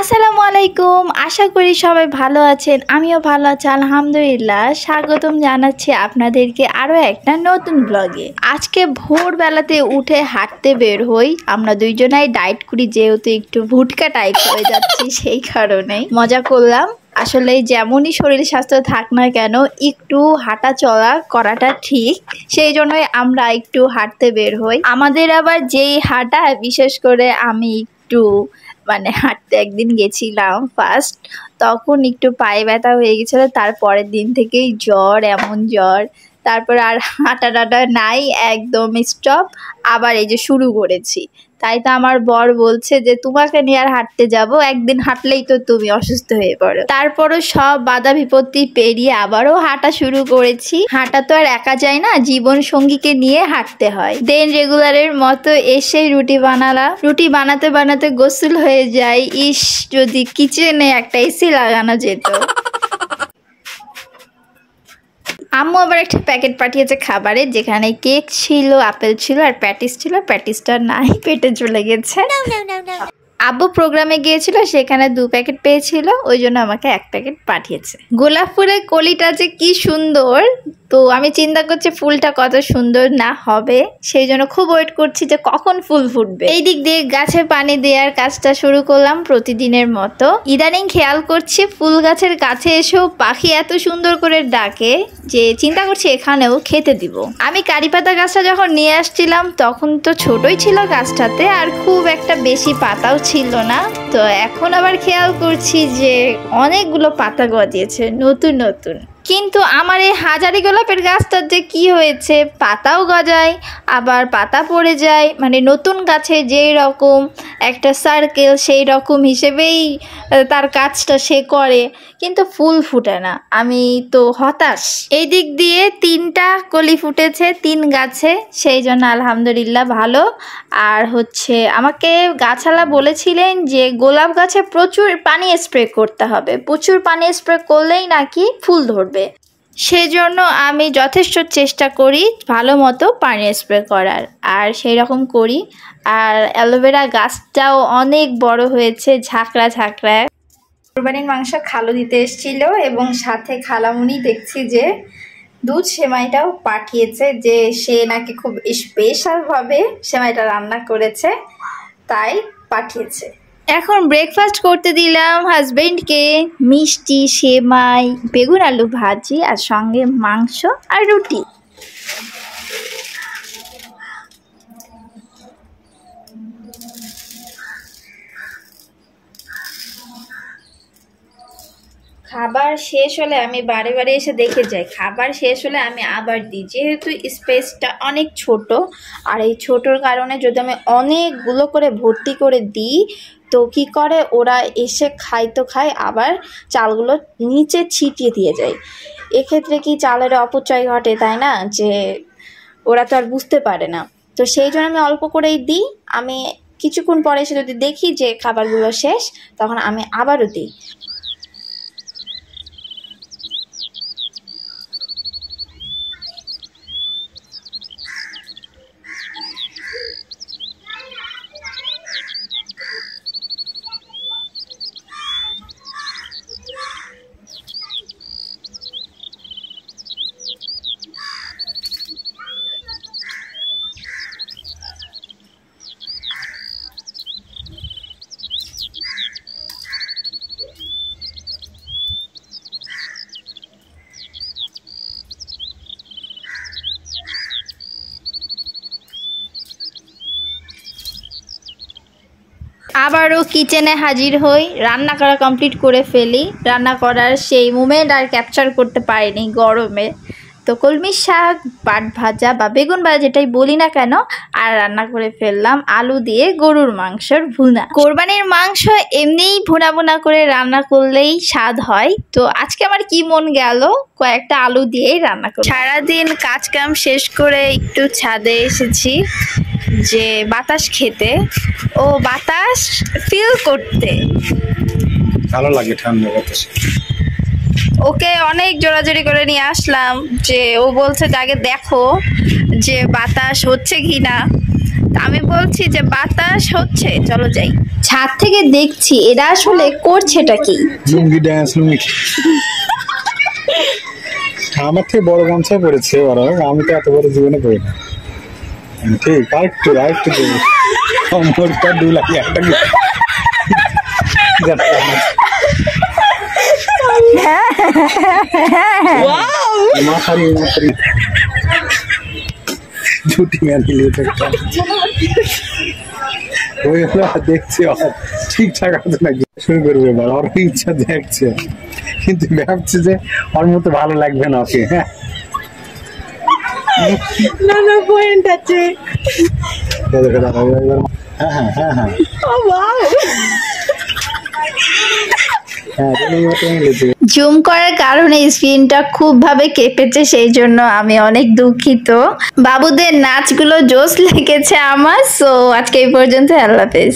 আসসালামু আলাইকুম। আশা করি সবাই ভালো আছেন। আমিও ভালো আছি আলহামদুলিল্লাহ। স্বাগতম জানাচ্ছি আপনাদেরকে আরও একটা নতুন ব্লগে। আজকে ভোরবেলাতে উঠে হাঁটতে বের হই। আমরা দুইজনাই ডায়েট করি, যেহেতু একটু ভুটকা টাইপ হয়ে যাচ্ছি সেই কারণেই মজা করলাম। আসলে যেমনই শরীর স্বাস্থ্য থাক না কেন, একটু হাঁটা চলা করাটা ঠিক, সেই জন্যই আমরা একটু হাঁটতে বের হই। আমাদের আবার যেই হাঁটা, বিশেষ করে আমি একটু হাঁটতে একদিন গেছিলাম ফার্স্ট, তখন একটু পায়ে ব্যথা হয়ে গেছিলো। তারপরের দিন থেকেই জ্বর, এমন জ্বর, তারপর আর হাঁটা টাটা নাই, একদম স্টপ। আবার এই যে শুরু করেছি, তাই তো আমার বর বলছে যে তোমাকে নিয়ে আর হাঁটতে যাব, একদিন হাঁটলেই তো তুমি অসুস্থ হয়ে পড়ো। তারপরও সব বাধা বিপত্তি পেরিয়ে আবারও হাঁটা শুরু করেছি। হাঁটা তো আর একা যায় না, জীবন সঙ্গীকে নিয়ে হাঁটতে হয়। দেন রেগুলারের মতো এসেই রুটি বানালাম। রুটি বানাতে বানাতে গোসল হয়ে যায়। ইস, যদি কিচেনে একটা এসি লাগানো যেত। আম্মু আবার একটা প্যাকেট পাঠিয়েছে খাবারের, যেখানে কেক ছিল, আপেল ছিল আর প্যাটিস ছিল। প্যাটিসটা নাই, পেটে চলে গেছে। আব্বু প্রোগ্রামে গিয়েছিল, সেখানে 2 প্যাকেট পেয়েছিল, ওই জন্য আমাকে 1 প্যাকেট পাঠিয়েছে। গোলাপ ফুলের কলিটা যে কি সুন্দর, তো আমি চিন্তা করছি ফুলটা কত সুন্দর না হবে, সেই জন্য খুব ওয়েট করছি যে কখন ফুল ফুটবে। এই দিক দিয়ে গাছে পানি দেওয়ার কাজটা শুরু করলাম প্রতিদিনের মতো। ইদানিং খেয়াল করছি ফুল গাছের কাছে এসেও পাখি এত সুন্দর করে ডাকে যে চিন্তা করছি এখানেও খেতে দিব। আমি কারি পাতা গাছটা যখন নিয়ে আসছিলাম তখন তো ছোটই ছিল গাছটাতে, আর খুব একটা বেশি পাতাও ছিল না। তো এখন আবার খেয়াল করছি যে অনেকগুলো পাতা গজিয়েছে নতুন নতুন। কিন্তু আমার এই হাজারি গোলাপের গাছটার যে কি হয়েছে, পাতাও গজায় আবার পাতা পড়ে যায়। নতুন গাছে যেই রকম একটা সার্কেল, সেই রকম হিসেবেই তার কাজটা সে করে, কিন্তু ফুল ফুটে না। আমি তো হতাশ। এই দিক দিয়ে 3টা কলি ফুটেছে 3 গাছে, সেই জন্য আলহামদুলিল্লাহ ভালো। আর আমাকে গাছালা বলেছিলেন যে গোলাপ গাছে প্রচুর পানি স্প্রে করতে হবে, প্রচুর পানি স্প্রে করলেই নাকি ফুল ধরবে। সেজন্য আমি যথেষ্ট চেষ্টা করি ভালো মতো পানি স্প্রে করার, আর সেই রকম করি। আর অ্যালোভেরা গাছটাও অনেক বড় হয়েছে, ঝাঁকড়া ঝাঁকড়া। কোরবানির মাংস খালু দিতে এসেছিল, এবং সাথে খালামুনি দেখছি যে দুধ সেমাইটাও পাঠিয়েছে, যে সে নাকি খুব স্পেশালভাবে সেমাইটা রান্না করেছে, তাই পাঠিয়েছে। এখন ব্রেকফাস্ট করতে দিলাম হাজবেন্ডকে। মিষ্টি, সেমাই, বেগুন আলু ভাজি, আর সঙ্গে মাংস আর রুটি। খাবার শেষ হলে আমি বারে বারে এসে দেখে যাই, খাবার শেষ হলে আমি আবার দিই, যেহেতু স্পেসটা অনেক ছোট। আর এই ছোটোর কারণে যদি আমি অনেকগুলো করে ভর্তি করে দিই, তো কি করে ওরা এসে খায় তো খায়, আবার চালগুলো নিচে ছিটিয়ে দিয়ে যায়। এক্ষেত্রে কি চালের অপচয় ঘটে, তাই না? যে ওরা তো আর বুঝতে পারে না। তো সেই জন্য আমি অল্প করেই দিই। আমি কিছুক্ষণ পরে এসে যদি দেখি যে খাবারগুলো শেষ, তখন আমি আবারও দিই। আবারও কিচেনে হাজির হই, রান্না করা কমপ্লিট করে ফেলি। রান্না করার সেই মোমেন্ট আর ক্যাপচার করতে পারিনি গরমে। তো কলমি শাক, পাট ভাজা বা বেগুন ভাজা, যেটাই বলি না কেন, আর রান্না করে ফেললাম আলু দিয়ে গরুর মাংসের ভুনা। কোরবানির মাংস এমনিই ভুনা ভুনা করে রান্না করলেই স্বাদ হয়। তো আজকে আমার কি মন গেল, কয়েকটা আলু দিয়েই রান্না করব। সারাদিন কাজ কাম শেষ করে একটু ছাদে এসেছি যে বাতাস খেতে ও বাতাস ফিল করতে। ভালো লাগে ঠান্ডা বাতাসে। ওকে অনেক জোরাজোরি করে নিয়ে আসলাম, যে ও বলছে যে আগে দেখো যে বাতাস হচ্ছে কি না। আমি বলছি যে বাতাস হচ্ছে, চলো যাই। ছাদ থেকে দেখছি এরা আসলে করছেটা কি। লুঙ্গি ড্যান্স, লুঙ্গি। আমার থেকে বড় গামছা পড়েছে ওরা, আমি তো এত বড় জীবনে পড়ি না। ঠিক, আরেকটু আরেকটু দেবো। মোটটা 2 লাখ একটা মাথারি মাথারি ছুটি মেয়ে ওই দেখছি ঠিকঠাক আছে নাকি শুরু করবে, এবার ওর ইচ্ছা দেখছে, কিন্তু ভাবছি যে ওর মতো ভালো লাগবে না ওকে। না না পয়েন্ট আছে। হ্যাঁ হ্যাঁ হ্যাঁ হ্যাঁ জুম করার কারণে স্ক্রিনটা খুব ভাবে কেঁপেছে, সেই জন্য আমি অনেক দুঃখিত। বাবুদের নাচগুলো জোশ লেগেছে আমার। সো আজকে এই পর্যন্ত, আল্লাহ হাফেজ।